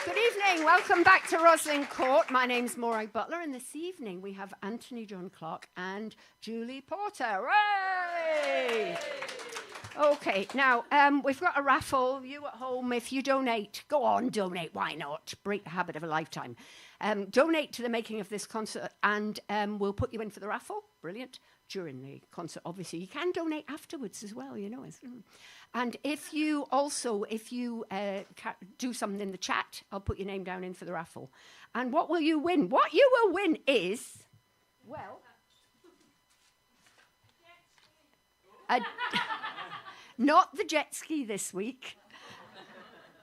Good evening. Welcome back to Rosslyn Court. My name's Maureen Butler, and this evening we have Antony John Clarke and Julie Porter. Hooray! Okay, now we've got a raffle. You at home, if you donate, go on, donate. Why not? Break the habit of a lifetime. Donate to the making of this concert, and we'll put you in for the raffle. Brilliant. During the concert, obviously. You can donate afterwards as well, you know. And if you do something in the chat, I'll put your name down in for the raffle. And what will you win? What you will win is, well, not the jet ski this week.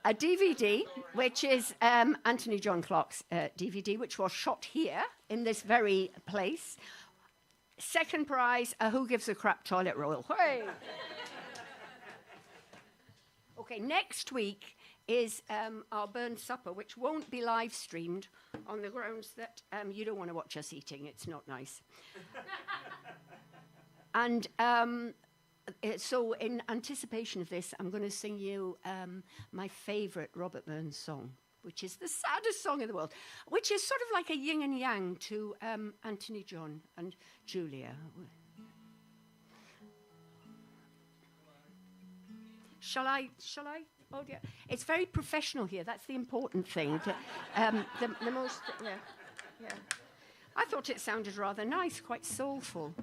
A DVD, which is Antony John Clarke's DVD, which was shot here in this very place. Second prize, a Who Gives a Crap toilet roll. Hey! Okay, next week is our Burn Supper, which won't be live streamed on the grounds that you don't want to watch us eating. It's not nice. And so in anticipation of this, I'm going to sing you my favourite Robert Burns song, which is the saddest song in the world, which is sort of like a yin and yang to Antony John and Julia. Shall I? Oh dear. It's very professional here. That's the important thing. The most, yeah. I thought it sounded rather nice, quite soulful.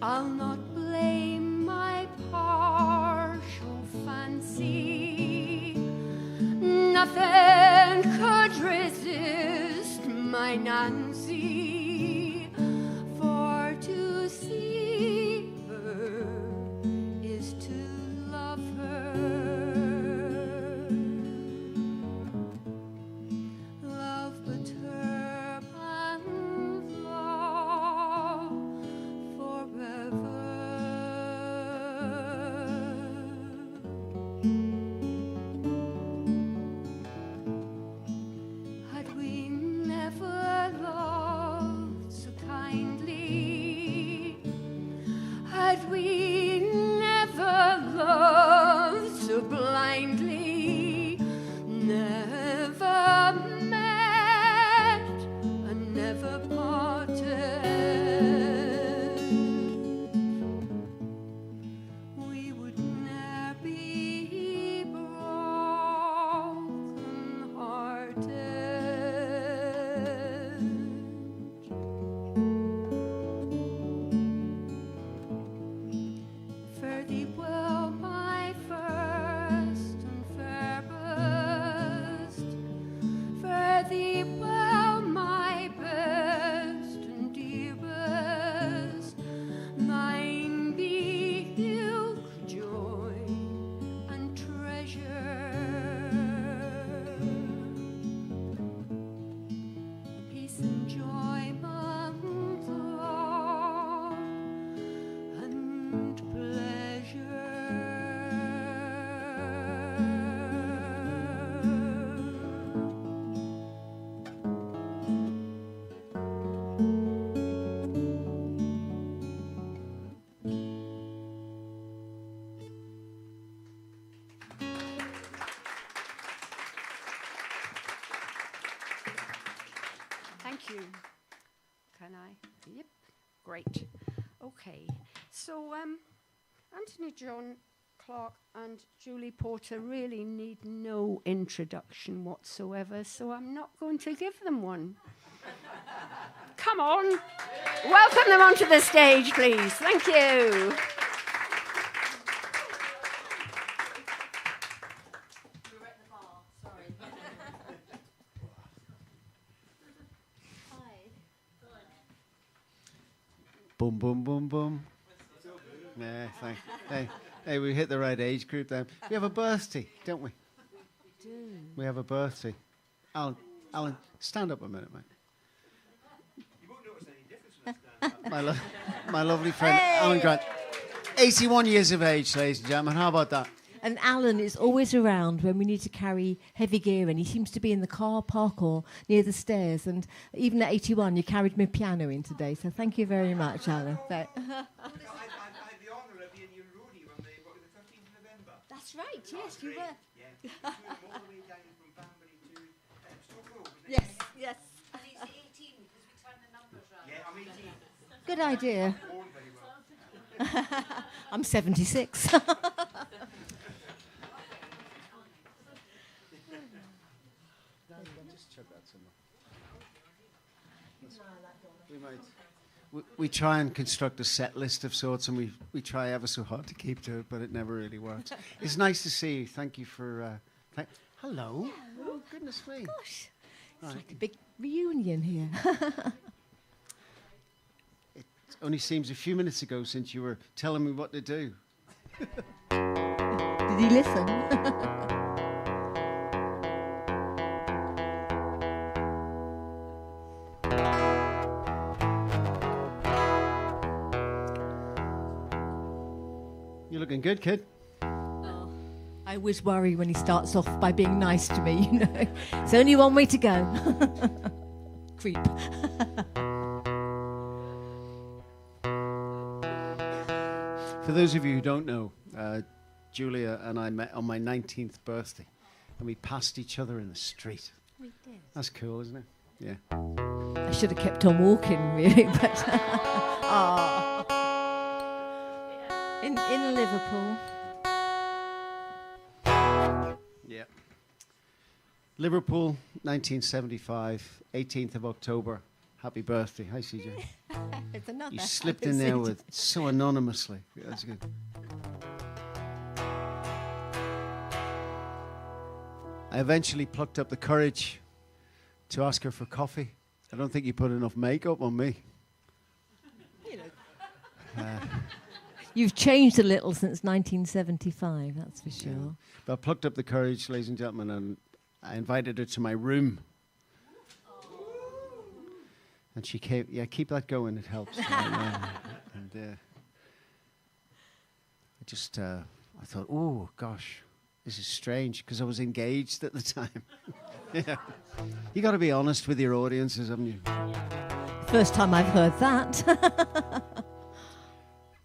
I'll not blame my partial fancy. Nothing could resist my Nancy. For to see her is to love her. Love but her and love forever. Had we never loved great. Okay, so Antony John Clarke and Julie Porter really need no introduction whatsoever, so I'm not going to give them one. Come on. Welcome them onto the stage, please. Thank you. Boom, boom, boom, boom. Yeah, thanks. Hey, we hit the right age group then. We have a birthday, don't we? We do. We have a birthday. Alan, stand up a minute, mate. You won't notice any difference when I stand up. My lovely friend, Alan Grant. 81 years of age, ladies and gentlemen. How about that? And Alan is always around when we need to carry heavy gear, and he seems to be in the car park or near the stairs. And even at 81, you carried my piano in today, so thank you very much, Alan. I had the honour of being your roadie on the 13th of November. That's right, yes, you were. Yeah. You took them all the way down from Banbury to Stoke Road. wasn't it? Yes, yes. And he's 18 because we turned the numbers round. Yeah, I'm 18. Good idea. Born very well. I'm 76. Just chuck that somewhere. We try and construct a set list of sorts, and we try ever so hard to keep to it, but it never really works. It's nice to see you. Thank you for... hello. Oh, goodness me. Gosh, it's like a big reunion here. It only seems a few minutes ago since you were telling me what to do. Did he listen? You're looking good, kid. Oh, I always worry when he starts off by being nice to me, you know. It's only one way to go. Creep. For those of you who don't know, Julia and I met on my 19th birthday, and we passed each other in the street. We did. That's cool, isn't it? Yeah. I should have kept on walking, really, but... In Liverpool. Yeah. Liverpool, 1975, 18th of October. Happy birthday. Hi, CJ. It's another. You slipped in there with so anonymously. Yeah, that's good. I eventually plucked up the courage to ask her for coffee. I don't think you put enough makeup on me. You know. You've changed a little since 1975, that's for sure. Yeah. But I plucked up the courage, ladies and gentlemen, and I invited her to my room. And she came, yeah, keep that going, it helps. I thought, oh, gosh, this is strange, because I was engaged at the time. Yeah. You got to be honest with your audiences, haven't you? First time I've heard that.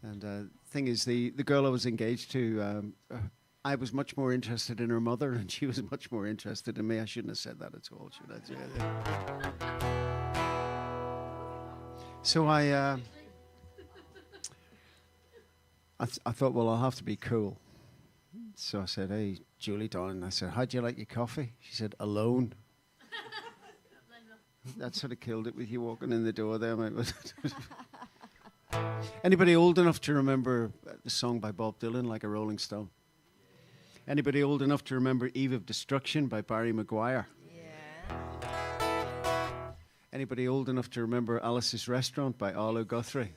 And thing is, the girl I was engaged to, I was much more interested in her mother, and she was much more interested in me. I shouldn't have said that at all, should I? So I thought, well, I'll have to be cool. So I said, hey, Julie, darling, I said, how'd you like your coffee? She said, alone. That sort of killed it with you walking in the door there, mate. Anybody old enough to remember the song by Bob Dylan, Like a Rolling Stone? Anybody old enough to remember Eve of Destruction by Barry Maguire? Yeah. Anybody old enough to remember Alice's Restaurant by Arlo Guthrie?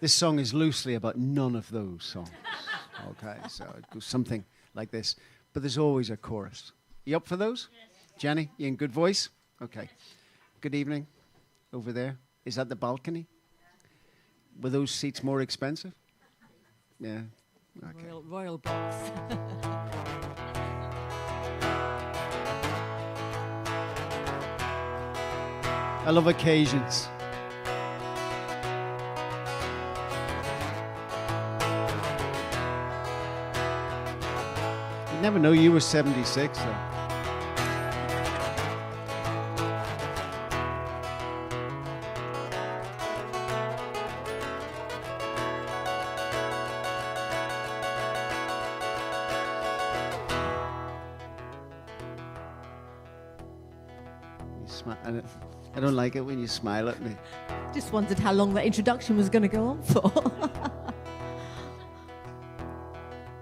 This song is loosely about none of those songs. Okay, so it goes something like this. But there's always a chorus. You up for those? Yes. Jenny, you in good voice? Okay. Good evening. Over there. Is that the balcony? Were those seats more expensive? Yeah. Okay. Royal box. I love occasions. You never know you were 76, though. I don't like it when you smile at me. Just wondered how long that introduction was going to go on for.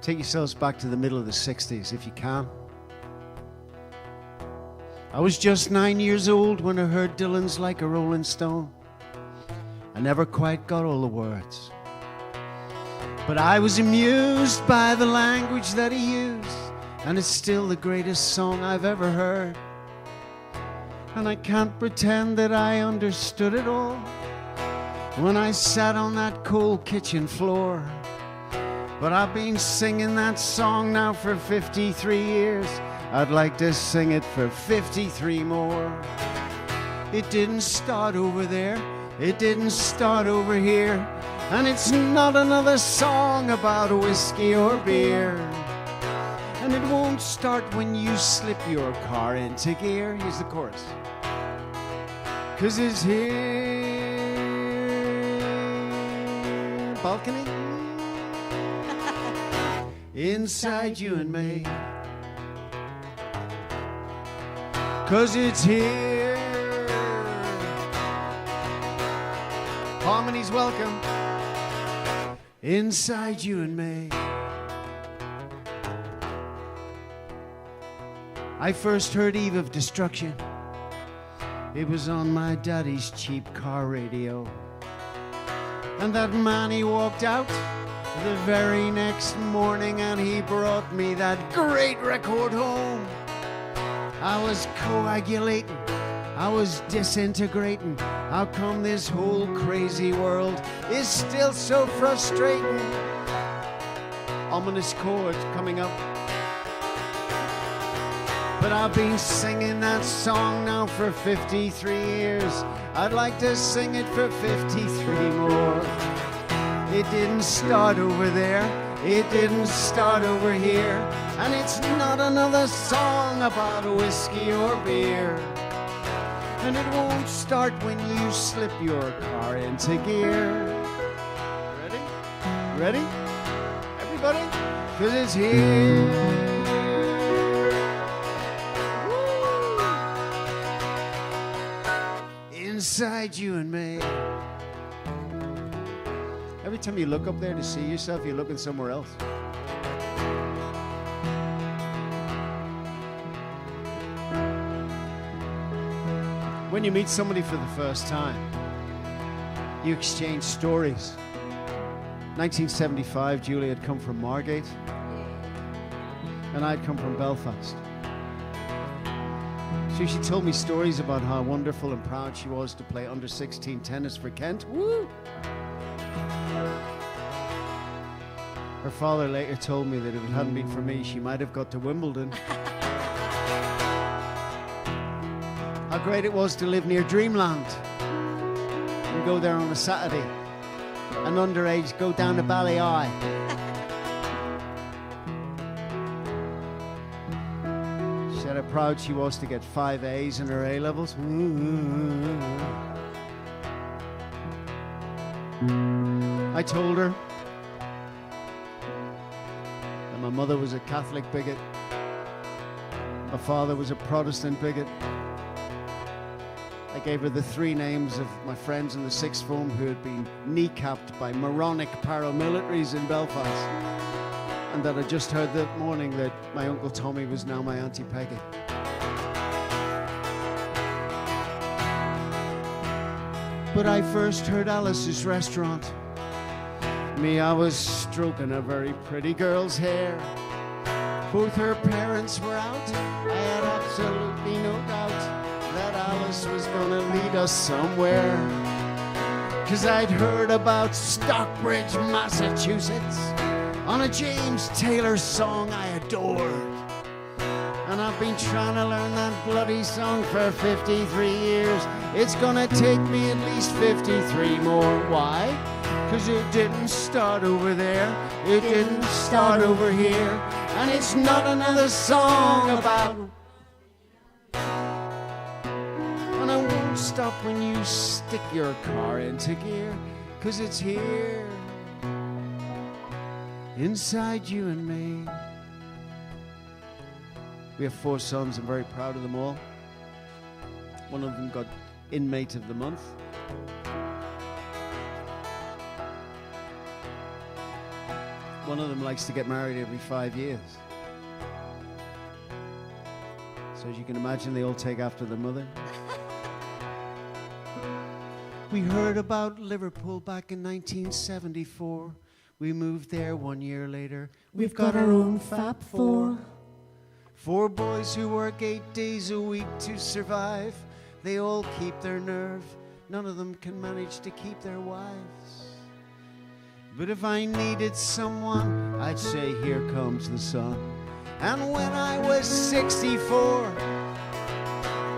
Take yourselves back to the middle of the 60s if you can. I was just 9 years old when I heard Dylan's Like a Rolling Stone. I never quite got all the words, but I was amused by the language that he used, and it's still the greatest song I've ever heard. And I can't pretend that I understood it all when I sat on that cold kitchen floor. But I've been singing that song now for 53 years. I'd like to sing it for 53 more. It didn't start over there, it didn't start over here, and it's not another song about whiskey or beer. And it won't start when you slip your car into gear. Here's the chorus. 'Cause it's here, balcony, inside you and me. 'Cause it's here, harmony's welcome, inside you and me. I first heard Eve of Destruction. It was on my daddy's cheap car radio. And that man, he walked out the very next morning and he brought me that great record home. I was coagulating, I was disintegrating. How come this whole crazy world is still so frustrating? Ominous chords coming up. But I've been singing that song now for 53 years. I'd like to sing it for 53 more. It didn't start over there, it didn't start over here, and it's not another song about whiskey or beer. And it won't start when you slip your car into gear. Ready? Ready? Everybody? 'Cause it's here. Inside you and me. Every time you look up there to see yourself, you're looking somewhere else. When you meet somebody for the first time, you exchange stories. 1975, Julie had come from Margate, and I'd come from Belfast. So she told me stories about how wonderful and proud she was to play under 16 tennis for Kent. Woo! Her father later told me that if it hadn't been for me, she might have got to Wimbledon. How great it was to live near Dreamland and go there on a Saturday, and underage go down to Ballyeeye. How proud she was to get 5 A's in her A-levels. I told her that my mother was a Catholic bigot, my father was a Protestant bigot. I gave her the 3 names of my friends in the 6th form who had been kneecapped by moronic paramilitaries in Belfast. And that I just heard that morning that my Uncle Tommy was now my Auntie Peggy. But I first heard Alice's Restaurant. Me, I was stroking a very pretty girl's hair. Both her parents were out. I had absolutely no doubt that Alice was gonna lead us somewhere. 'Cause I'd heard about Stockbridge, Massachusetts, on a James Taylor song I adored. And I've been trying to learn that bloody song for 53 years. It's gonna take me at least 53 more. Why? 'Cause it didn't start over there, it didn't start over here, and it's not another song about. And I won't stop when you stick your car into gear, 'cause it's here. Inside you and me. We have 4 sons. I'm very proud of them all. One of them got Inmate of the Month. One of them likes to get married every 5 years. So as you can imagine, they all take after the mother. We heard about Liverpool back in 1974. We moved there 1 year later. We've got our own Fab Four. 4 boys who work 8 days a week to survive. They all keep their nerve. None of them can manage to keep their wives. But if I needed someone, I'd say, here comes the sun. And when I was 64,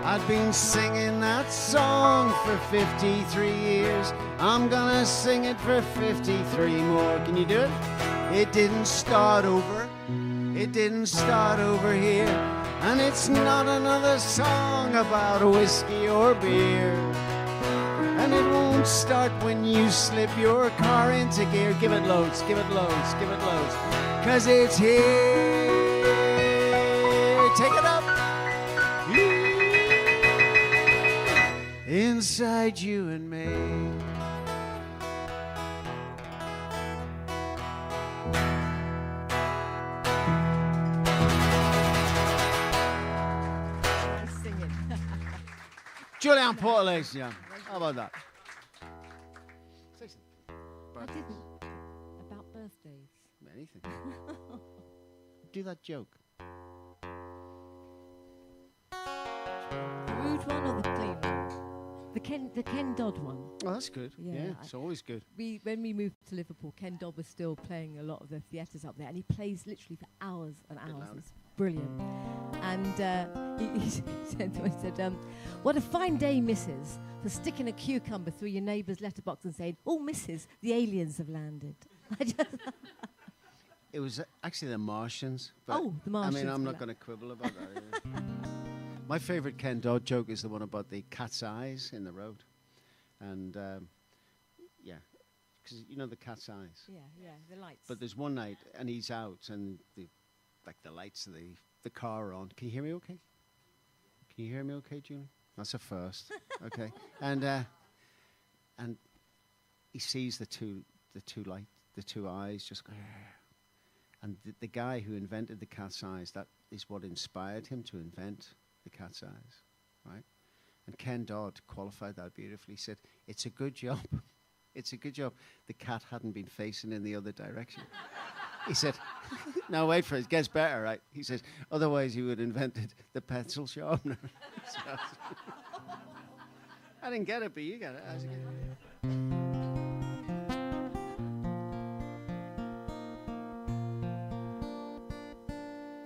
I'd been singing that song for 53 years. I'm gonna sing it for 53 more. Can you do it? It didn't start over. It didn't start over here. And it's not another song about whiskey or beer. And it won't start when you slip your car into gear. Give it loads, give it loads, give it loads. 'Cause it's here. Take it up. Inside you and me. Julian Porter, ladies and gentlemen. How about that? I didn't. About birthdays. Anything. Do that joke. The rude one or the clean one? The Ken Dodd one. Oh, that's good. Yeah, it's always good. When we moved to Liverpool, Ken Dodd was still playing a lot of the theatres up there, and he plays literally for hours and hours. It's brilliant. And he said, what a fine day, missus, for sticking a cucumber through your neighbour's letterbox and saying, oh, missus, the aliens have landed. It was actually the Martians. Oh, the Martians. I mean, I'm not going to quibble about that. My favourite Ken Dodd joke is the one about the cat's eyes in the road. And, because you know the cat's eyes. Yeah, the lights. But there's one night, and he's out, and the lights of the car are on. Can you hear me okay? Can you hear me okay, Julie? That's a first. Okay. And he sees the two eyes just go. And the guy who invented the cat's eyes, that is what inspired him to invent the cat's eyes, right? And Ken Dodd qualified that beautifully. He said, it's a good job. It's a good job the cat hadn't been facing in the other direction. He said, no, wait for it. It gets better, right? He says, otherwise he would have invented the pencil sharpener. I didn't get it, but you got it. How's it going?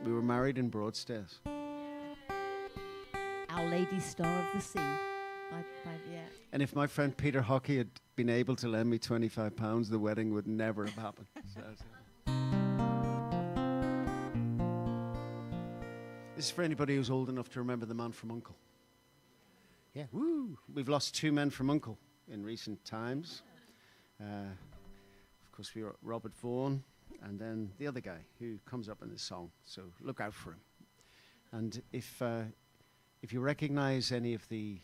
We were married in Broadstairs. Our Lady Star of the Sea. Yeah. And if my friend Peter Hockey had been able to lend me £25, the wedding would never have happened. This is for anybody who's old enough to remember the man from U.N.C.L.E. Yeah, woo! We've lost 2 men from U.N.C.L.E. in recent times. Of course, we were Robert Vaughan, and then the other guy who comes up in this song. So look out for him. And if you recognize any of the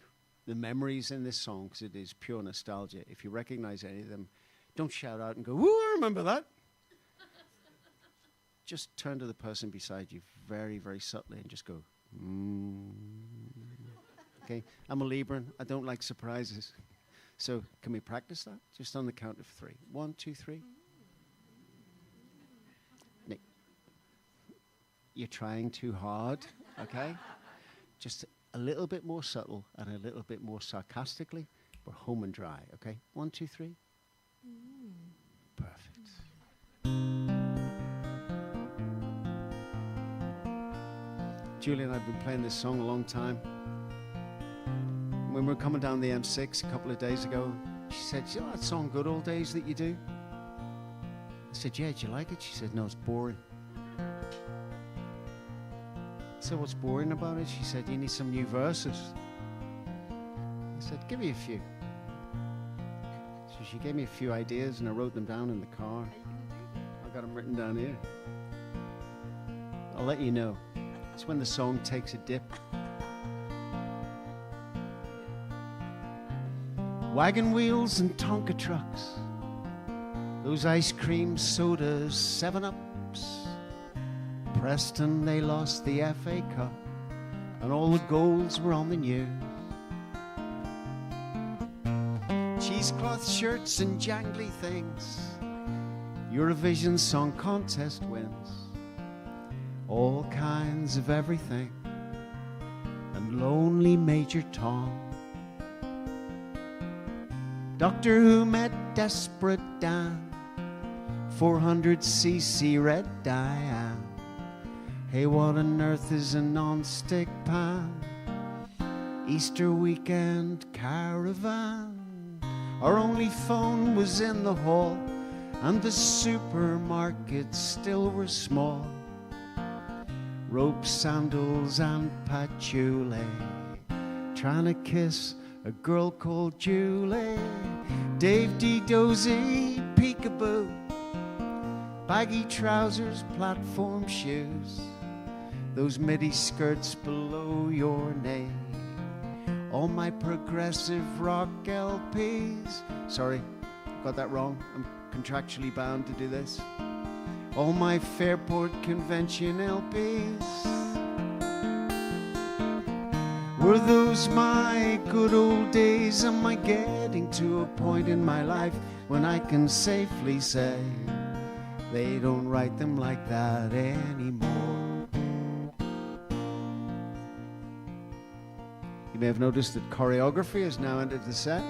memories in this song, because it is pure nostalgia, if you recognize any of them, don't shout out and go, woo, I remember that. Just turn to the person beside you very, very subtly and just go, Okay, I'm a Libran. I don't like surprises. So can we practice that? Just on the count of 3. 1, 2, 3. Nick, you're trying too hard, okay? Just a little bit more subtle and a little bit more sarcastically. We're home and dry, okay? 1, 2, 3. Perfect. Julie and I have been playing this song a long time. When we were coming down the M6 a couple of days ago, she said, you know that song Good Old Days that you do? I said, yeah, do you like it? She said, no, it's boring. I said, what's boring about it? She said, you need some new verses. I said, give me a few. So she gave me a few ideas and I wrote them down in the car. I got them written down here. I'll let you know. It's when the song takes a dip. wagon wheels and Tonka trucks, those ice cream sodas, 7-Ups. Preston, they lost the FA Cup, and all the goals were on the news. Cheesecloth shirts and jangly things, Eurovision Song Contest wins, all kinds of everything, and lonely Major Tom. Doctor Who met Desperate Dan, 400cc Red Diane. Hey, what on earth is a non-stick pan? Easter weekend caravan. Our only phone was in the hall, and the supermarkets still were small. Rope sandals and patchouli, trying to kiss a girl called Julie. Dave D. Dozy, peekaboo, baggy trousers, platform shoes, those midi skirts below your knee, all my progressive rock LPs. Sorry, got that wrong. I'm contractually bound to do this. All my Fairport Convention LPs. Were those my good old days? Am I getting to a point in my life when I can safely say they don't write them like that anymore? You may have noticed that choreography has now entered the set.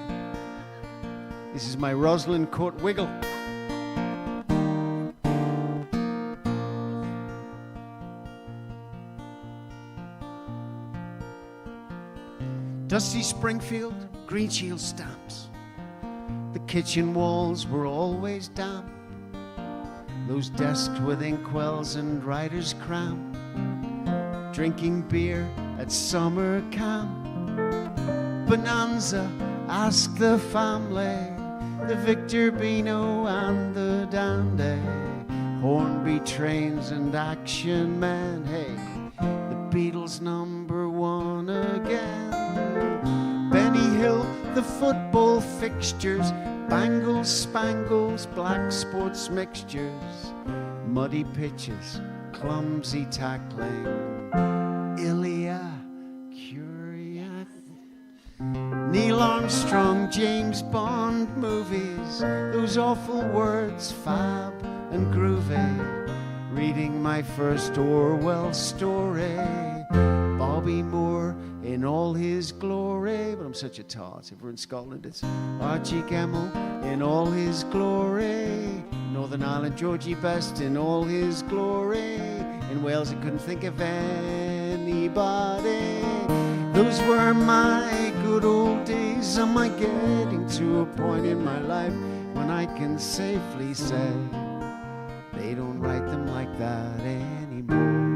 This is my Rosslyn Court wiggle. Dusty Springfield, green shield stamps. The kitchen walls were always damp. Those desks with inkwells and writer's cramp. Drinking beer at summer camp. Bonanza, ask the family. The Victor Beano and the Dandy. Hornby trains and action men. Hey, the Beatles #1 again. Benny Hill, the football fixtures, bangles, spangles, black sports mixtures, muddy pitches, clumsy tackling, Ilya Curiac, Neil Armstrong, James Bond movies, those awful words, fab and groovy, reading my first Orwell story, Bobby Moore in all his glory. But I'm such a tart. If we're in Scotland, it's Archie Gemmell in all his glory. Northern Ireland, Georgie Best in all his glory. In Wales, I couldn't think of anybody. Those were my good old days. Am I getting to a point in my life when I can safely say they don't write them like that anymore?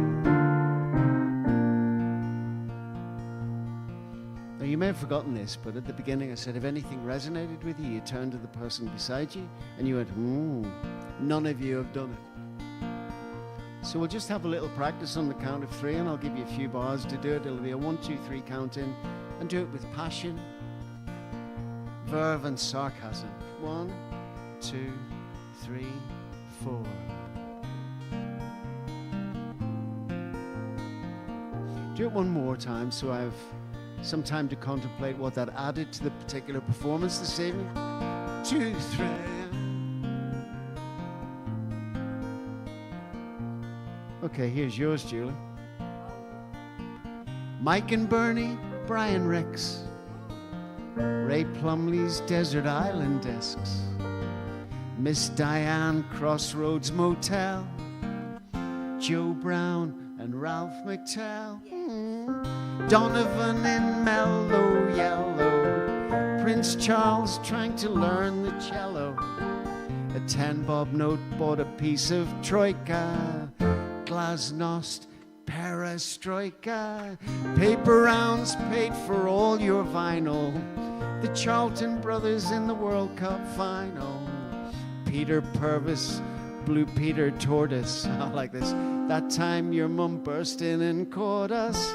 Now, you may have forgotten this, but at the beginning I said if anything resonated with you, you turned to the person beside you and you went, none of you have done it. So we'll just have a little practice on the count of 3, and I'll give you a few bars to do it. It'll be a 1, 2, 3 count in, and do it with passion, verve and sarcasm. 1, 2, 3, 4. Do it one more time so I have some time to contemplate what that added to the particular performance this evening. 2, 3. Okay, here's yours, Julie. Mike and Bernie, Brian Ricks, Ray Plumley's Desert Island Discs, Miss Diane Crossroads Motel, Joe Brown and Ralph McTell, Donovan in Mellow Yellow, Prince Charles trying to learn the cello, a 10-bob note bought a piece of troika, Glasnost, Perestroika, paper rounds paid for all your vinyl, the Charlton brothers in the World Cup final, Peter Purvis, Blue Peter Tortoise, I like this, that time your mum burst in and caught us,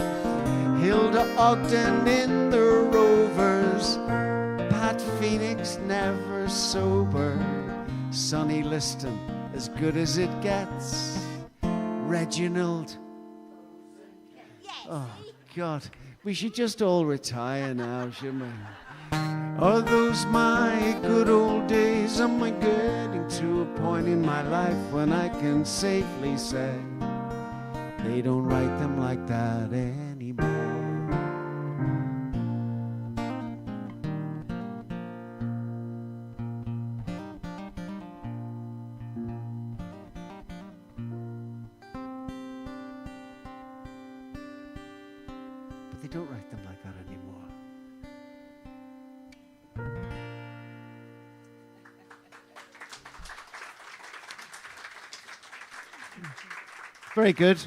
Hilda Ogden in the Rovers, Pat Phoenix, never sober. Sonny Liston, as good as it gets. Reginald. Oh, God. We should just all retire now, shouldn't we? Are those my good old days? Am I getting to a point in my life when I can safely say they don't write them like that anymore? But they don't write them like that anymore. Very good.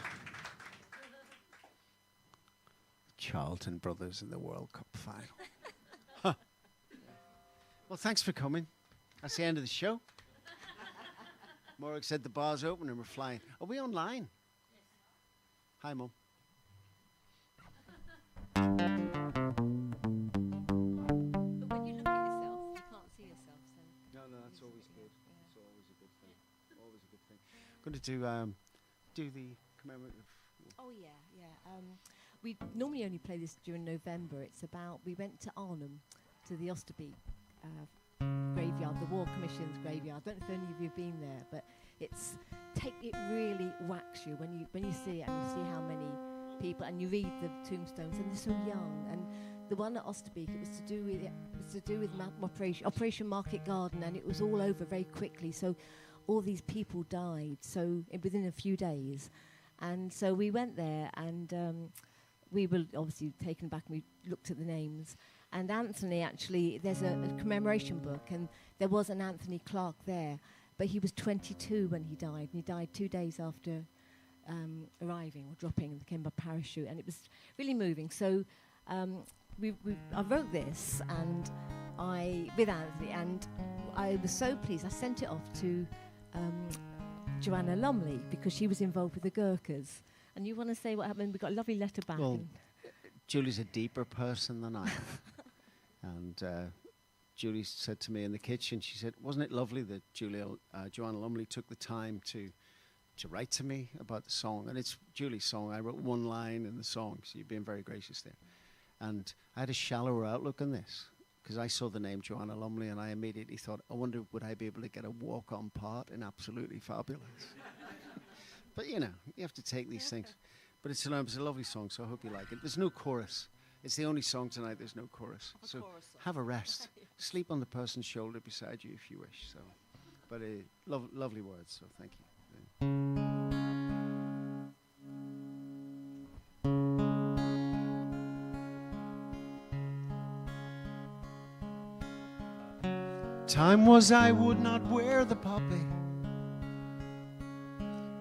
Charlton Brothers in the World Cup final. Huh. Well, thanks for coming. That's the end of the show. Morag said the bar's open and we're flying. Are we online? Yes. Hi, Mum. But when you look at yourself, you can't see yourself. So No, that's always good. It's always a good thing. Always a good thing. Going to do the commemorative. Oh yeah. We normally only play this during November. It's about, we went to Arnhem, to the Osterbeek graveyard, the War Commission's graveyard. I don't know if any of you have been there, but it really whacks you when you see it and you see how many people, and you read the tombstones and they're so young. And the one at Osterbeek, it was to do with Operation Market Garden, and it was all over very quickly. So all these people died within a few days. And so we went there, and we were obviously taken back, and we looked at the names. And Antony, actually, there's a commemoration book, and there was an Antony Clarke there, but he was 22 when he died, and he died 2 days after arriving or dropping, and came by parachute, and it was really moving. So I wrote this with Antony, and I was so pleased. I sent it off to Joanna Lumley, because she was involved with the Gurkhas. And you want to say what happened? We got a lovely letter back. Well, Julie's a deeper person than I am. And Julie said to me in the kitchen, she said, wasn't it lovely that Joanna Lumley took the time to write to me about the song? And it's Julie's song. I wrote one line in the song, so you're being very gracious there. And I had a shallower outlook on this, because I saw the name Joanna Lumley, and I immediately thought, I wonder, would I be able to get a walk-on part in Absolutely Fabulous? But, you have to take these things. But it's a lovely song, so I hope you like it. There's no chorus. It's the only song tonight there's no chorus. So have a rest. Sleep on the person's shoulder beside you if you wish. So, but lovely words, so thank you. Time was I would not wear the poppy.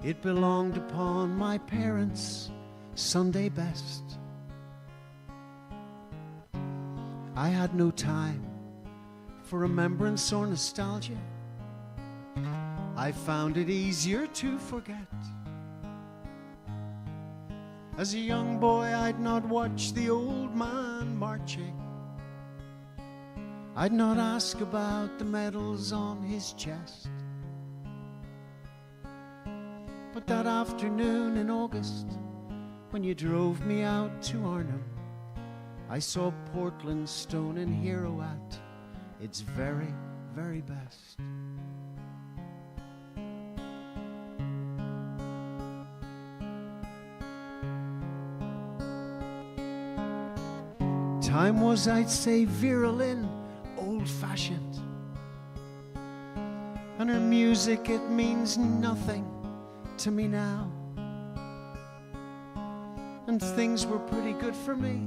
It belonged upon my parents' Sunday best. I had no time for remembrance or nostalgia. I found it easier to forget. As a young boy, I'd not watch the old man marching. I'd not ask about the medals on his chest. But that afternoon in August, when you drove me out to Arnhem, I saw Portland Stone and Hero at its very, very best. Time was, I'd say, virulent, old-fashioned, and her music, it means nothing to me now. And things were pretty good for me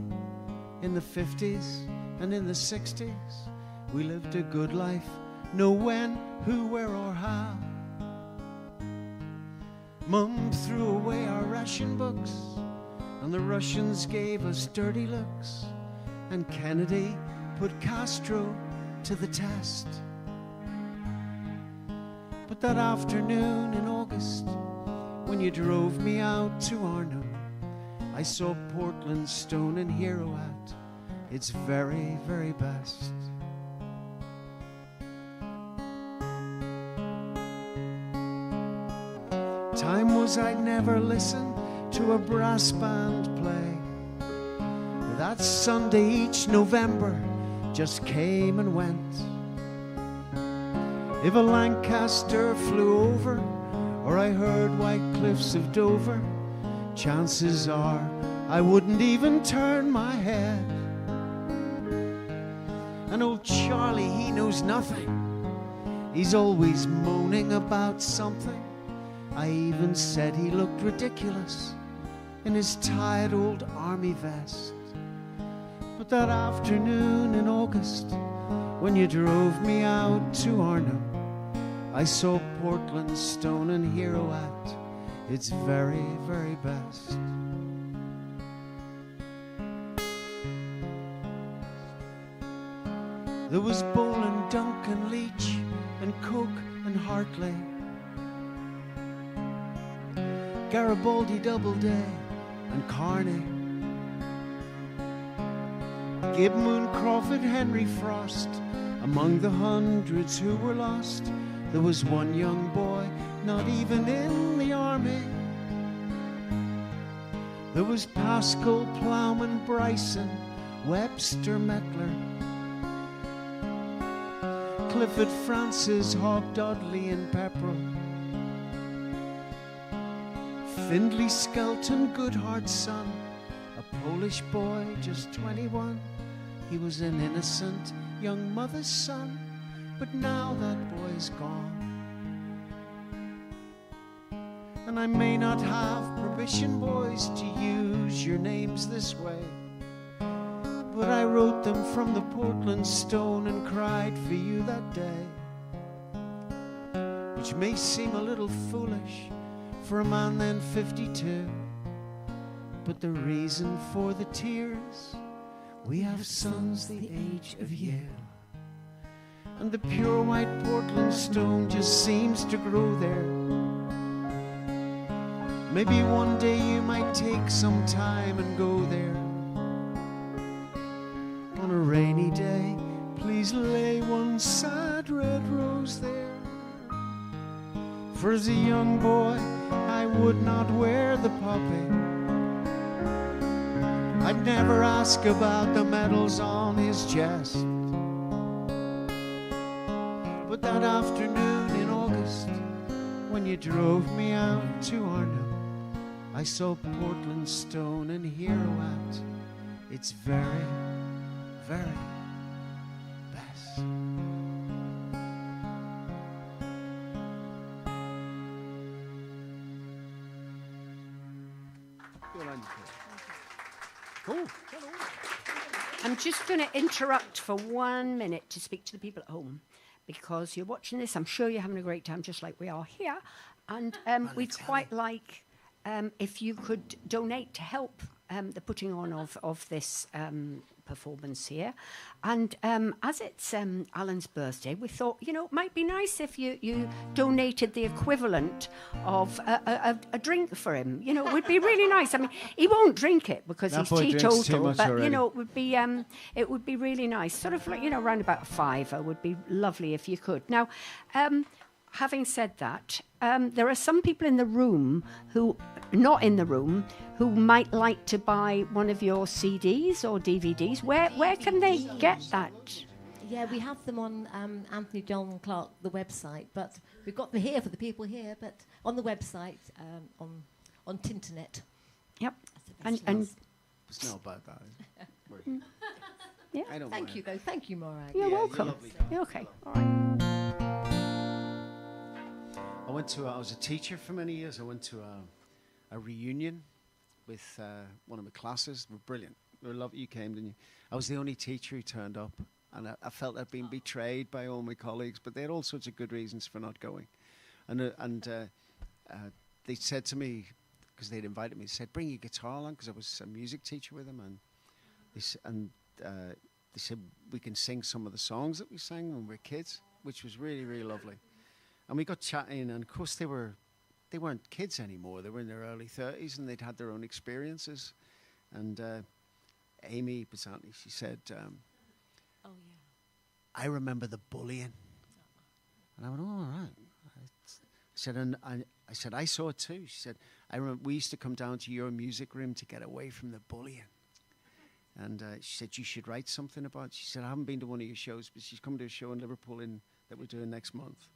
in the 50s and in the 60s. We lived a good life, know when, who, where, or how. Mum threw away our ration books, and the Russians gave us dirty looks, and Kennedy put Castro to the test. But that afternoon in August, when you drove me out to Arnhem, I saw Portland Stone and Hero at its very, very best. Time was I'd never listen to a brass band play. That Sunday each November just came and went. If a Lancaster flew over, or I heard White Cliffs of Dover, chances are I wouldn't even turn my head. And old Charlie, he knows nothing. He's always moaning about something. I even said he looked ridiculous in his tired old army vest. But that afternoon in August, when you drove me out to Arnhem, I saw Portland Stone and Hero at its very, very best. There was Boland, Duncan, Leach, and Coke and Hartley, Garibaldi, Doubleday, and Carney, Gib Moon, Crawford, Henry Frost. Among the hundreds who were lost, there was one young boy, not even in the army. There was Pascal, Plowman, Bryson, Webster, Mettler, Clifford, Francis, Hogg, Dudley, and Pepperell, Findlay, Skelton, Goodhart's son, a Polish boy, just 21. He was an innocent young mother's son, but now that boy's gone. And I may not have permission, boys, to use your names this way, but I wrote them from the Portland Stone and cried for you that day, which may seem a little foolish for a man then 52, but the reason for the tears, we have sons the age of you, and the pure white Portland Stone just seems to grow there. Maybe one day you might take some time and go there. On a rainy day, please lay one sad red rose there. For as a young boy, I would not wear the poppy. I'd never ask about the medals on his chest. But that afternoon in August, when you drove me out to Arnhem, I saw Portland Stone and Hero at its very, very best. Cool. I'm just going to interrupt for 1 minute to speak to the people at home, because you're watching this. I'm sure you're having a great time, just like we are here. And we'd quite like if you could donate to help the putting on of this performance here. And as it's Alan's birthday, we thought, you know, it might be nice if you donated the equivalent of a drink for him. You know, it would be really nice. I mean, he won't drink it because That he's boy drinks too teetotal, much but already. you know, it would be really nice. Sort of like, you know, around about £5 would be lovely if you could. Now, having said that, there are some people in the room who, not in the room, who might like to buy one of your CDs or DVDs. Where can they get that? Yeah, we have them on Antony, John Clarke, the website, but we've got them here for the people here, but on the website, on Tinternet. Yep. That's the best And ones. It's not about that, is it? yeah. I don't Thank mind. you, though. Thank you, Morag. You're Yeah, welcome. you're lovely. You're okay. All right. I was a teacher for many years. I went to a reunion with one of my classes. They were brilliant. They were lovely. You came, didn't you? I was the only teacher who turned up, and I felt I'd been betrayed by all my colleagues, but they had all sorts of good reasons for not going. And they said to me, because they'd invited me, they said, bring your guitar along, because I was a music teacher with them, and they said, we can sing some of the songs that we sang when we were kids, which was really, really lovely. And we got chatting, and of course they weren't kids anymore. They were in their early 30s, and they'd had their own experiences. And Amy Basantny, she said, Oh, yeah. I remember the bullying. And I went, oh, all right. I said, and I I said, I saw it too. She said, I remember we used to come down to your music room to get away from the bullying. And she said, you should write something about it. She said, I haven't been to one of your shows, but she's come to a show in Liverpool that we're doing next month.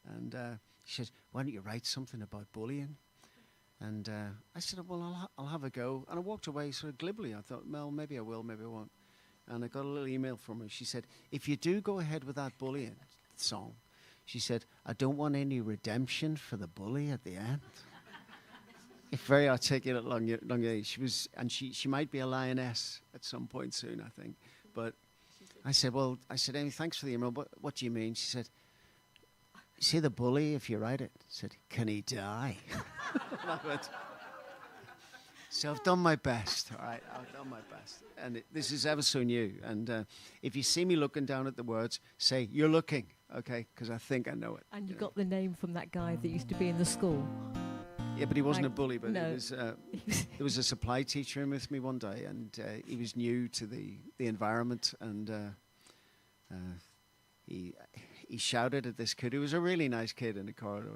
And she said, why don't you write something about bullying? And I said, well, I'll have a go. And I walked away sort of glibly. I thought, well, maybe I will, maybe I won't. And I got a little email from her. She said, if you do go ahead with that bullying song, she said, I don't want any redemption for the bully at the end. Very articulate, long lady. She might be a lioness at some point soon, I think. But I said, Amy, thanks for the email. What do you mean? She said, see the bully, if you write it? I said, can he die? So I've done my best, all right? I've done my best. And this is ever so new. And if you see me looking down at the words, say, you're looking, okay? Because I think I know it. And you got the name from that guy that used to be in the school. Yeah, but he wasn't a bully. But no. it was, there was a supply teacher in with me one day, and he was new to the environment, and he shouted at this kid who was a really nice kid in the corridor.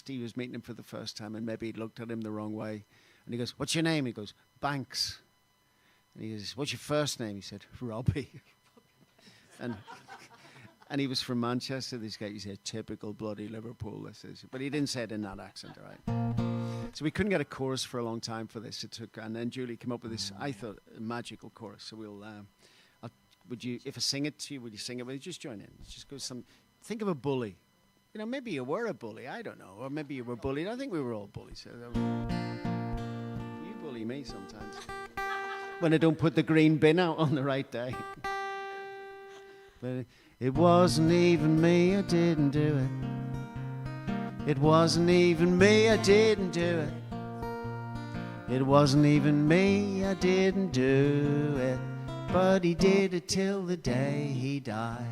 He was meeting him for the first time, and maybe he looked at him the wrong way. And he goes, what's your name? He goes, Banks. And he goes, what's your first name? He said, Robbie. And he was from Manchester, this guy. He said, typical bloody Liverpool, this is. But he didn't say it in that accent, all right? So we couldn't get a chorus for a long time for this. And then Julie came up with this, I thought, a magical chorus. So we'll, if I sing it to you, would you sing it? Will you just join in? Just go think of a bully. You know, maybe you were a bully, I don't know. Or maybe you were bullied. I think we were all bullies. You bully me sometimes. When I don't put the green bin out on the right day. But it wasn't even me, I didn't do it. It wasn't even me, I didn't do it. It wasn't even me, I didn't do it. But he did it till the day he died.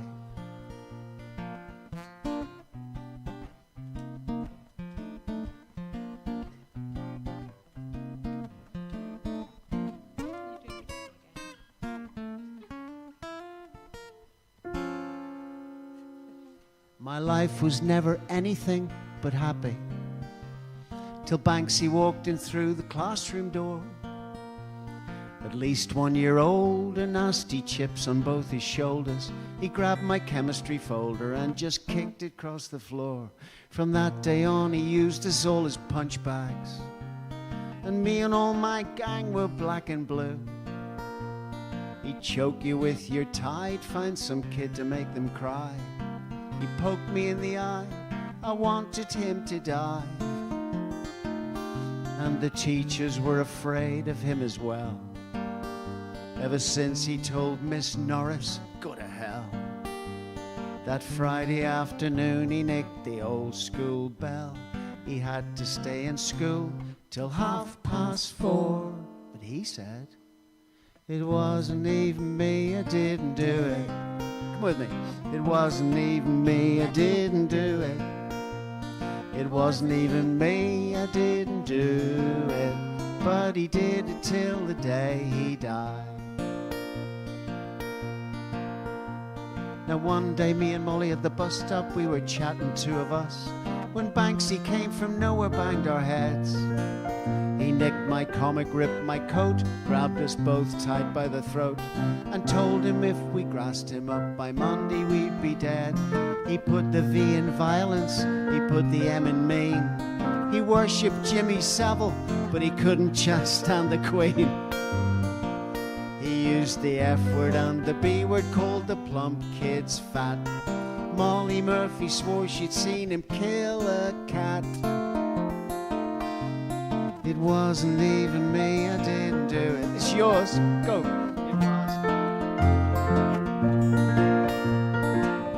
My life was never anything but happy, till Banksy walked in through the classroom door. At least 1 year old and nasty chips on both his shoulders. He grabbed my chemistry folder and just kicked it across the floor. From that day on he used us all as punch bags, and me and all my gang were black and blue. He'd choke you with your tie, he'd find some kid to make them cry. He poked me in the eye, I wanted him to die. And the teachers were afraid of him as well, ever since he told Miss Norris, go to hell. That Friday afternoon he nicked the old school bell. He had to stay in school till 4:30. But he said, it wasn't even me, I didn't do it. Come with me. It wasn't even me, I didn't do it. It wasn't even me, I didn't do it. But he did it till the day he died. Now one day me and Molly at the bus stop, we were chatting, two of us, when Banksy came from nowhere, banged our heads. He nicked my comic, ripped my coat, grabbed us both tight by the throat, and told him if we grassed him up by Monday we'd be dead. He put the V in violence, he put the M in mean. He worshipped Jimmy Savile, but he couldn't just stand the Queen. He used the F word and the B word, called the plump kids fat. Molly Murphy swore she'd seen him kill a cat. It wasn't even me, I didn't do it. It's yours, go.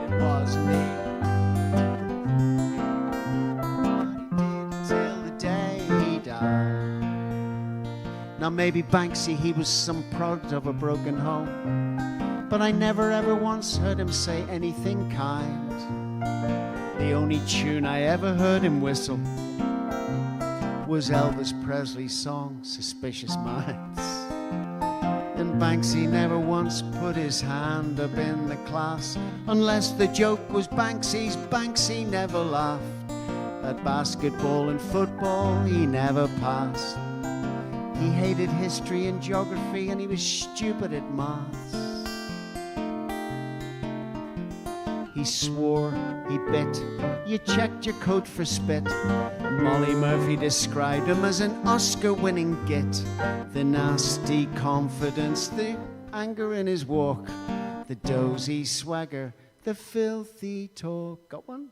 It wasn't me. But he did it till the day he died. Now maybe Banksy, he was some product of a broken home, but I never ever once heard him say anything kind. The only tune I ever heard him whistle was Elvis Presley's song, Suspicious Minds. And Banksy never once put his hand up in the class, unless the joke was Banksy's. Banksy never laughed. At basketball and football, he never passed. He hated history and geography, and he was stupid at maths. He swore, he bit, you checked your coat for spit. Molly Murphy described him as an Oscar-winning git. The nasty confidence, the anger in his walk, the dozy swagger, the filthy talk. Got one?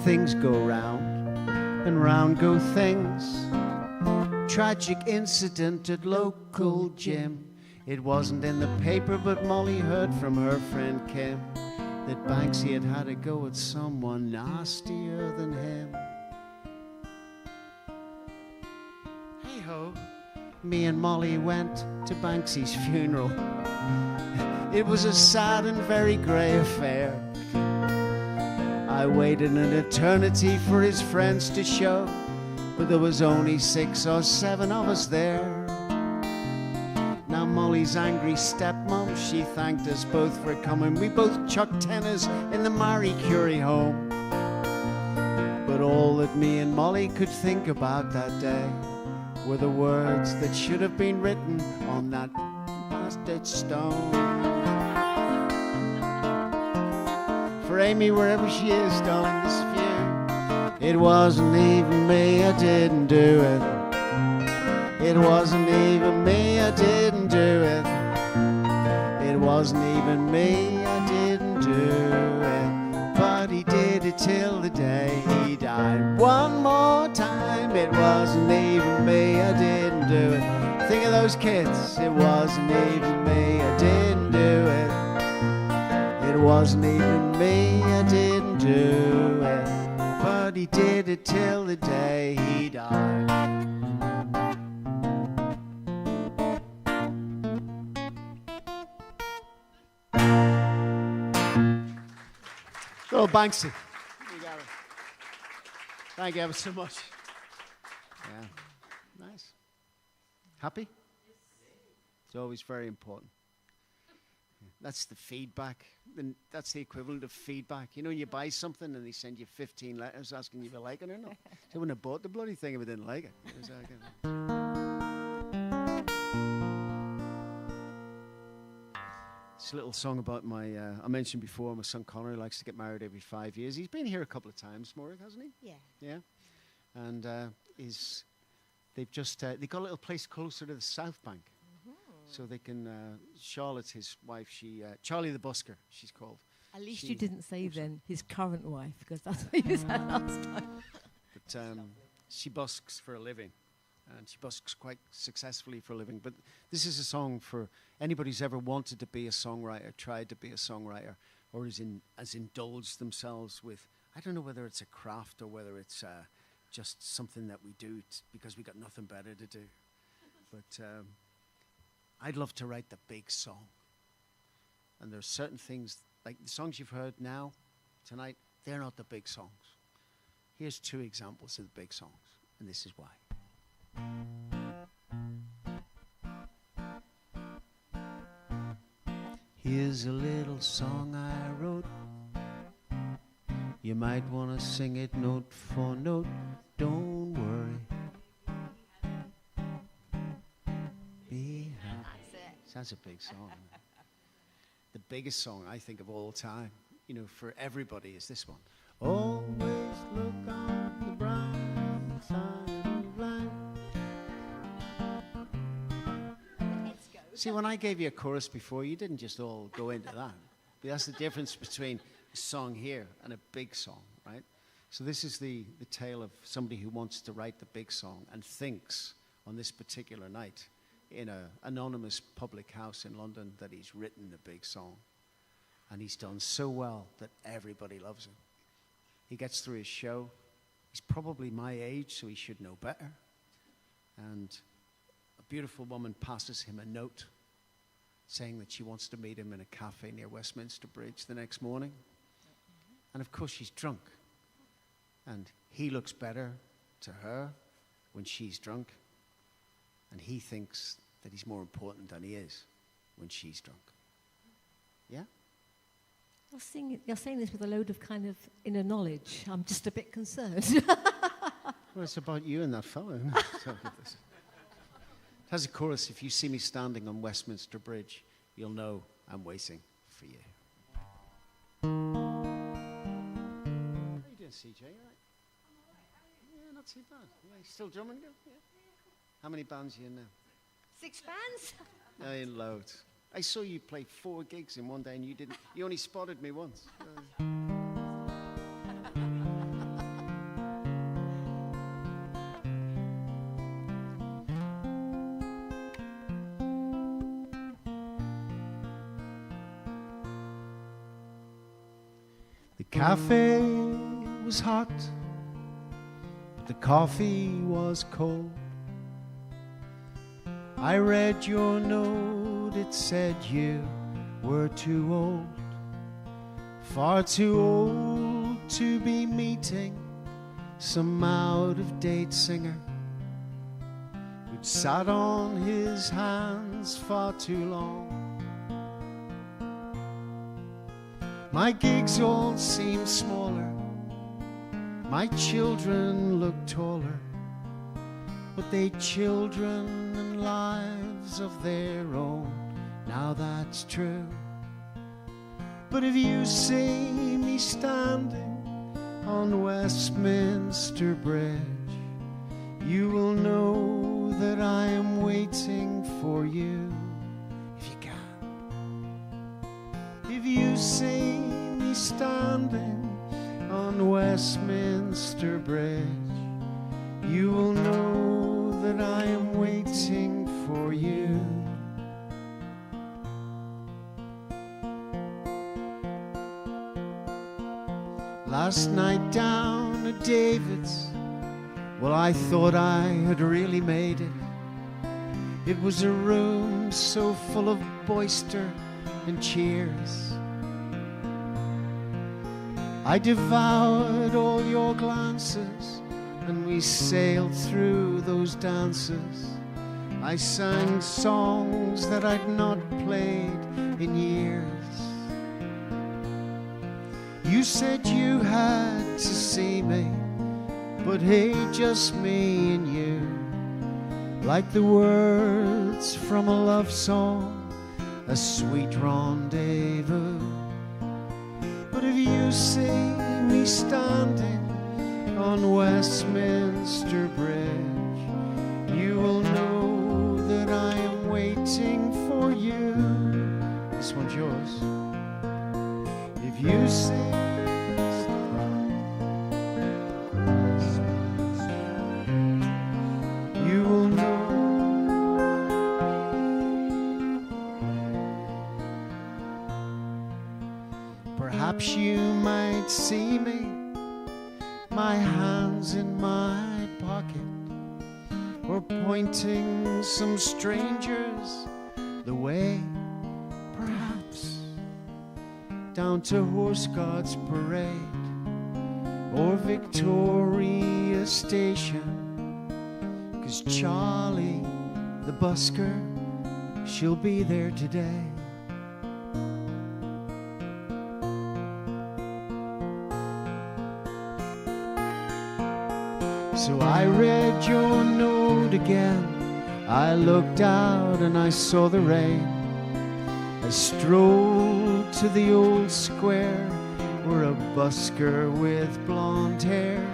Things go round, and round go things. Tragic incident at local gym. It wasn't in the paper, but Molly heard from her friend Kim that Banksy had had a go at someone nastier than him. Hey ho, me and Molly went to Banksy's funeral. It was a sad and very grey affair. I waited an eternity for his friends to show, but there was only 6 or 7 of us there. Now Molly's angry stepmom, she thanked us both for coming. We both chucked tenors in the Marie Curie home. But all that me and Molly could think about that day were the words that should have been written on that bastard stone. For Amy, wherever she is, darling, this few. It wasn't even me, I didn't do it. It wasn't even me, I didn't do it. It wasn't even me, I didn't do it. But he did it till the day he died. One more time, it wasn't even me, I didn't do it. Think of those kids, it wasn't even me, I didn't do it. It wasn't even me, I didn't do it, but he did it till the day he died. Go Banksy. You got it. Thank you ever so much. Yeah, nice. Happy? It's always very important. That's the feedback. That's the equivalent of feedback. You know, when you buy something and they send you 15 letters asking if you like it or not. They wouldn't have bought the bloody thing if I didn't like it. It's a little song about my, I mentioned before, my son Connor likes to get married every 5 years. He's been here a couple of times, Maureen, hasn't he? Yeah. Yeah. And they've just, they got a little place closer to the South Bank. So they can, Charlotte, his wife, Charlie the busker, she's called. At least you didn't say then his current wife, because that's what you said last time. But she busks for a living, and she busks quite successfully for a living. But this is a song for anybody who's ever wanted to be a songwriter, tried to be a songwriter, or has indulged themselves with, I don't know whether it's a craft or whether it's just something that we do because we got nothing better to do. But I'd love to write the big song. And there's certain things, like the songs you've heard now, tonight, they're not the big songs. Here's 2 examples of the big songs, and this is why. Here's a little song I wrote. You might want to sing it note for note. Don't worry. That's a big song. The biggest song I think of all time, you know, for everybody is this one. Always look on the bright side of life. See, when I gave you a chorus before, you didn't just all go into that. But that's the difference between a song here and a big song, right? So this is the tale of somebody who wants to write the big song and thinks on this particular night in an anonymous public house in London that he's written the big song. And he's done so well that everybody loves him. He gets through his show. He's probably my age, so he should know better. And beautiful woman passes him a note saying that she wants to meet him in a cafe near Westminster Bridge the next morning. And of course she's drunk. And he looks better to her when she's drunk. And he thinks that he's more important than he is when she's drunk. Yeah? You're saying this with a load of kind of inner knowledge. I'm just a bit concerned. Well, it's about you and that fellow. Isn't it? So it has a chorus, if you see me standing on Westminster Bridge, you'll know I'm waiting for you. How you doing, CJ? You all right? Yeah, not too bad. Yeah, you still drumming? Yeah. How many bands are you in now? 6 bands? In loads. I saw you play 4 gigs in one day and you only spotted me once. The cafe was hot, but the coffee was cold. I read your note, it said you were too old, far too old to be meeting some out-of-date singer who'd sat on his hands far too long. My gigs all seem smaller, my children look taller, but they children and lives of their own, now that's true. But if you see me standing on Westminster Bridge, you will know that I am waiting for you, if you can. If you see me standing on Westminster Bridge, you will know that I am waiting for you. Last night down at David's, well, I thought I had really made it. It was a room so full of boister and cheers. I devoured all your glances, and we sailed through those dances. I sang songs that I'd not played in years. You said you had to see me, but hey, just me and you, like the words from a love song, a sweet rendezvous. But if you see me standing on Westminster Bridge, you will know that I am waiting for you. This one's yours. If you see you will know. Perhaps you might see me, my hands in my pocket, or pointing some strangers the way, perhaps down to Horse Guards Parade or Victoria Station, 'cause Charlie, the busker, she'll be there today. So I read your note again, I looked out and I saw the rain. I strolled to the old square where a busker with blonde hair,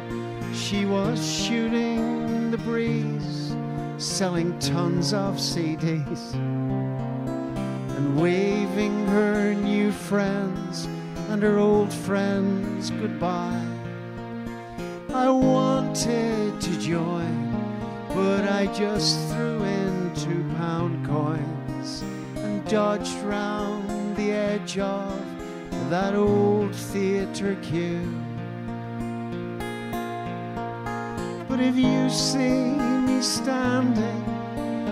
she was shooting the breeze, selling tons of CDs and waving her new friends and her old friends goodbye. I wanted to join, but I just threw in £2 coins and dodged round the edge of that old theatre queue. But if you see me standing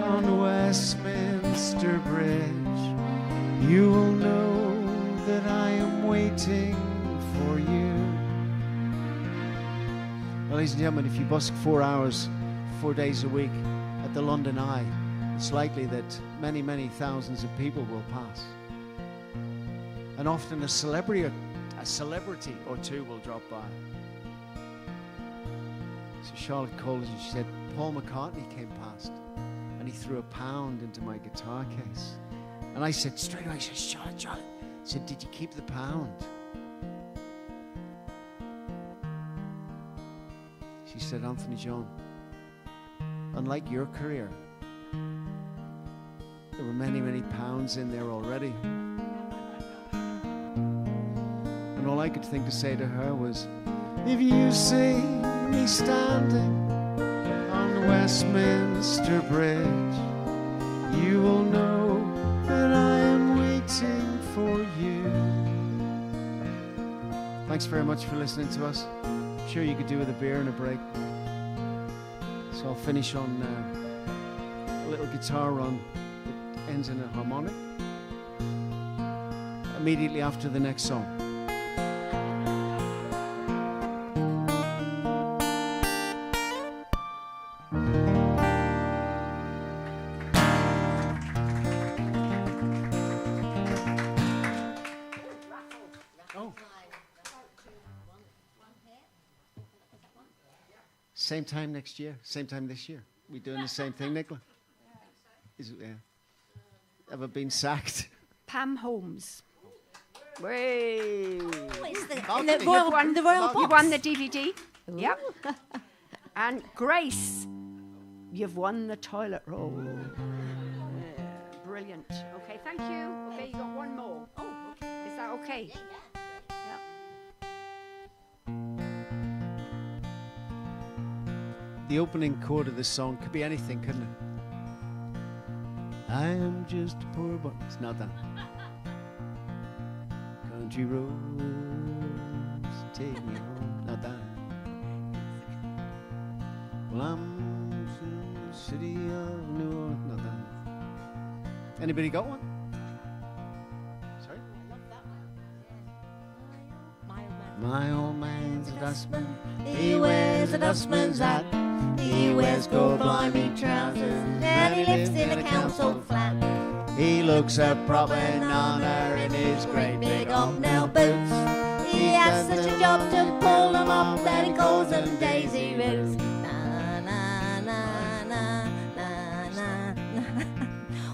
on on Westminster Bridge, you will know that I am waiting for you. Well, ladies and gentlemen, if you busk 4 hours, 4 days a week at the London Eye, it's likely that many, many thousands of people will pass. And often a celebrity or two will drop by. So Charlotte called us and she said, Paul McCartney came past and he threw £1 into my guitar case. And I said straight away, I said, Charlotte. I said, did you keep the pound? She said, Anthony John, unlike your career, there were many, many pounds in there already. And all I could think to say to her was, if you see me standing on Westminster Bridge, you will know that I am waiting for you. Thanks very much for listening to us. I'm sure you could do with a beer and a break. So I'll finish on a little guitar run that ends in a harmonic immediately after the next song. Same time next year, same time this year. We doing the same thing, Nicola? Is it? Yeah. Ever been sacked? Pam Holmes. Way. It's the Antony. royal You box. won the DVD. Yep. And Grace, you've won the toilet roll. Yeah, brilliant. Okay, thank you. Okay, you got one more. Oh, okay. Is that okay? Yeah. The opening chord of this song could be anything, couldn't it? I am just a poor boy. It's not that. Country roads take me home. Not that. Well, I'm in the city of New Orleans. Not that. Anybody got one? Sorry? My old man's a dustman. He wears a dustman's hat. He wears gold blimey trousers, and he lives in a council flat. He looks a proper nana in his great big hobnail boots. He has such a job to pull them up that he calls them daisy roots. Na na na na na na na.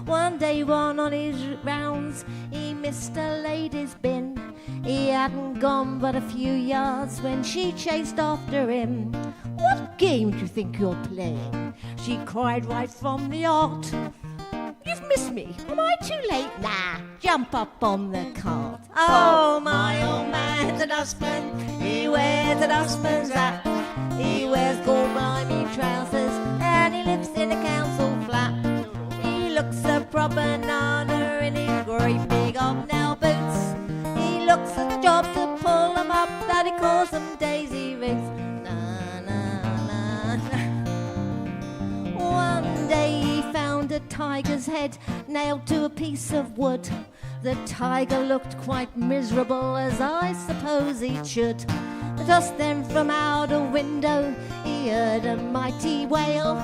One day, one on his rounds, he missed a lady's bin. He hadn't gone but a few yards when she chased after him. What game do you think you're playing? She cried right from the heart. You've missed me. Am I too late? Nah, jump up on the cart. Oh, my old man's a dustman. He wears a dustman's hat. He wears gold blimey trousers, and he lives in a council flat. He looks a proper nana in his great big hobnail boots. He looks a job to pull them up that he calls them daisy roots. One day he found a tiger's head nailed to a piece of wood. The tiger looked quite miserable, as I suppose he should. Just then from out a window he heard a mighty wail.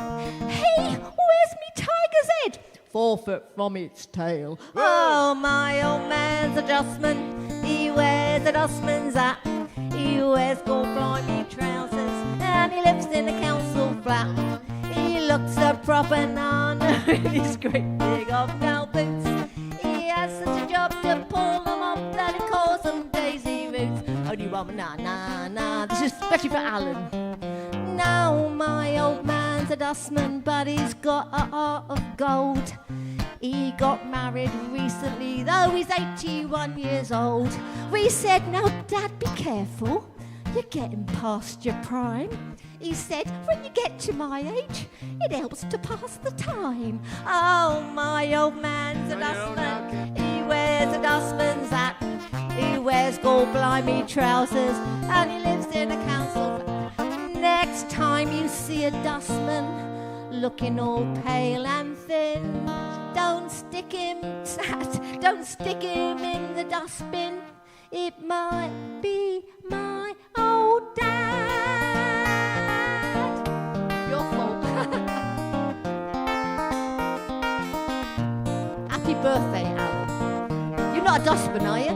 Hey, where's me tiger's head? 4 foot from its tail. Oh, my old man's a dustman. He wears a dustman's hat. He wears gold blimey trousers, and he lives in a council flat. He looks a proper nana in his great big hobnail boots. He has such a job to pull them up that he calls them daisy roots. Only one na na na. This is especially for Alan. Now my old man's a dustman, but he's got a heart of gold. He got married recently, though he's 81 years old. We said, now Dad, be careful. You're getting past your prime. He said, when you get to my age, it helps to pass the time. Oh, my old man's a dustman. He wears a dustman's hat. He wears gold blimey trousers, and he lives in a council flat. Next time you see a dustman looking all pale and nothing. Don't stick him in the dustbin. It might be my old dad. Your fault. Happy birthday, Alan. You're not a dustbin, are you?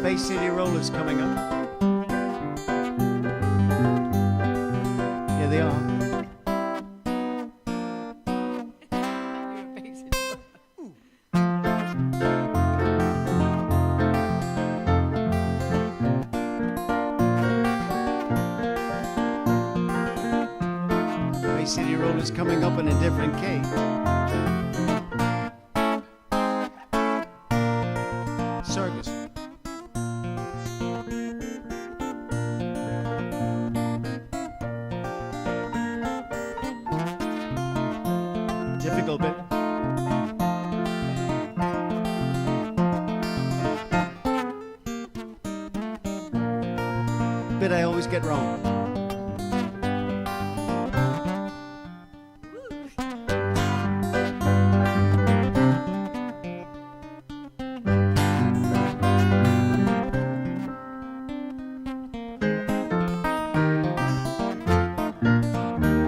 Bay City Rollers coming up. Here they are. Bay City Rollers coming up in a different key. Circus. Difficult bit. Bit I always get wrong.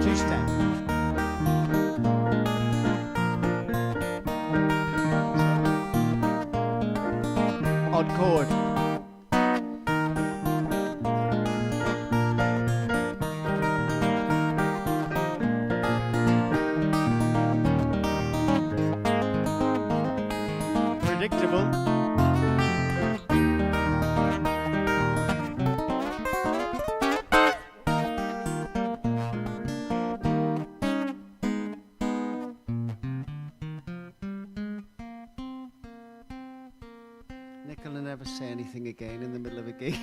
Two-step. Odd chord. Predictable. Nick will never say anything again in the middle of a gig.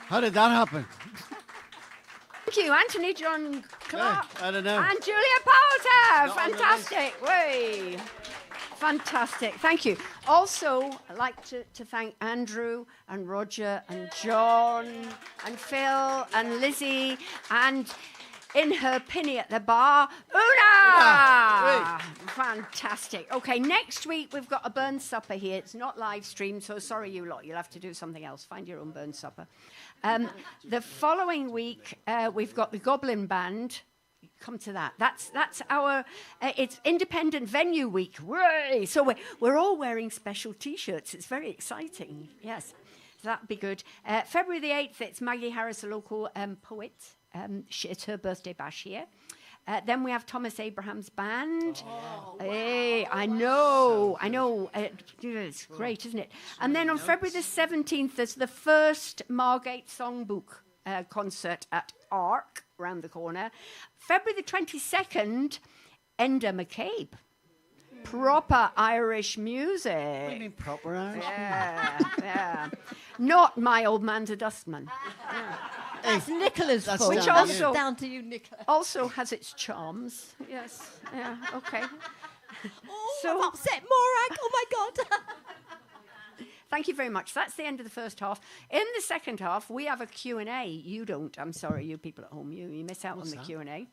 How did that happen? Thank you, Antony, John Clarke, I don't know. and Julia Porter. Not on the Fantastic. Way. Fantastic. Thank you. Also, I'd like to thank Andrew and Roger and John and Phil and Lizzie and in her pinny at the bar, Una! Fantastic. Okay, next week we've got a burn supper here. It's not live streamed, so sorry you lot. You'll have to do something else. Find your own burn supper. The following week, we've got the Goblin Band. Come to that. That's our. It's Independent Venue Week. Hooray! So we're all wearing special T-shirts. It's very exciting. Yes, so that'd be good. February the 8th, it's Maggie Harris, a local poet. It's her birthday bash here. Then we have Thomas Abraham's band. Oh, hey, wow. I know. It's great, isn't it? And then on February the 17th, there's the first Margate Songbook concert at Clarke, round the corner. February the 22nd, Enda McCabe. Proper Irish music. What do you mean proper Irish? Yeah. Not my old man's a dustman. Yeah. That's Nicola's fault. Which also down to you, Nicola. Also has its charms. Yes. Yeah. Okay. So I've upset Morag. Oh my God. Thank you very much. That's the end of the first half. In the second half, we have a Q&A. You don't. I'm sorry, you people at home. You miss out on the Q&A.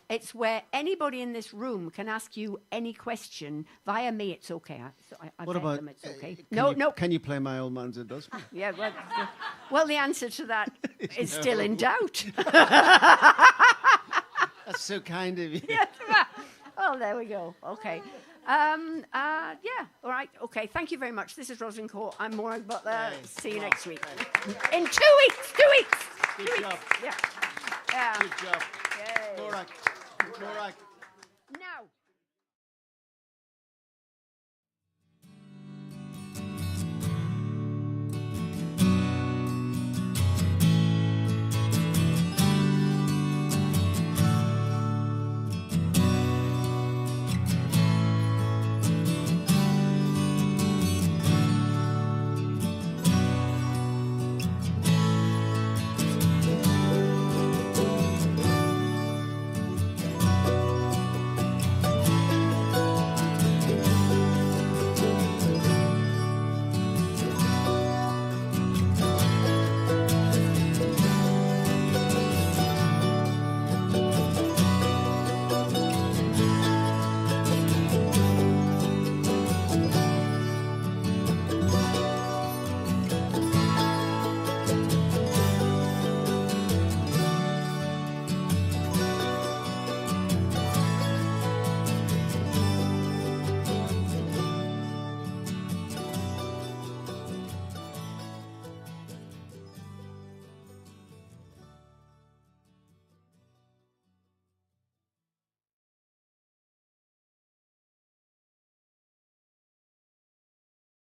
It's where anybody in this room can ask you any question via me. It's okay. I What bet about? them it's okay. No. No. Can you play My Old Man's a Dustman? Yeah. Well, the answer to that is still in doubt. That's so kind of you. Yes. Well, there we go. Okay. Yeah. All right. Okay. Thank you very much. This is Rosslyn Court. I'm Morag Butler. See you next week. In 2 weeks. 2 weeks. Good job. Yeah. Good job. Yay. Morag.